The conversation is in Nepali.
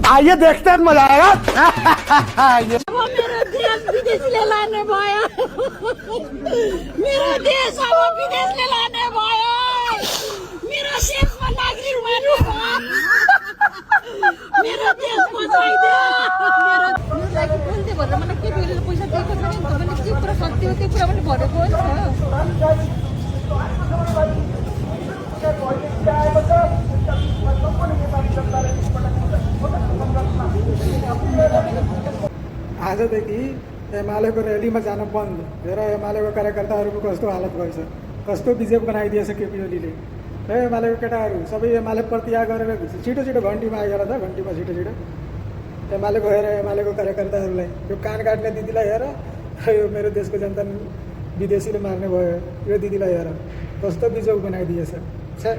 आइए देखते हैं मजा आएगा। वो मेरा देश विदेश ले लाने भयो मेरो देश अब विदेश ले लाने भयो मेरो देशमा नागरिक मान्ने भयो मेरो देश बचाइदियो मेरो लागि बोल्दै भन्दा मलाई के बेला पैसा दिएको छैन नि तपाईँले के कुरा सत्य हो त्यो कुरा पनि भनेको हो नि आजदेखि एमालेको र्यालीमा जान बन्द हेर एमालेको कार्यकर्ताहरूको कस्तो हालत भएछ कस्तो बिजेप बनाइदिएछ केपी ओलीले हे एमालेको केटाहरू सबै एमाले प्रतिया गरेर छिटो छिटो घन्टीमा आइएर त घन्टीमा छिटो छिटो एमालेको हेर एमालेको कार्यकर्ताहरूलाई यो कान काट्ने दिदीलाई हेर यो मेरो देशको जनता विदेशीले मार्ने भयो यो दिदीलाई हेर कस्तो बिजोग बनाइदिएछ छे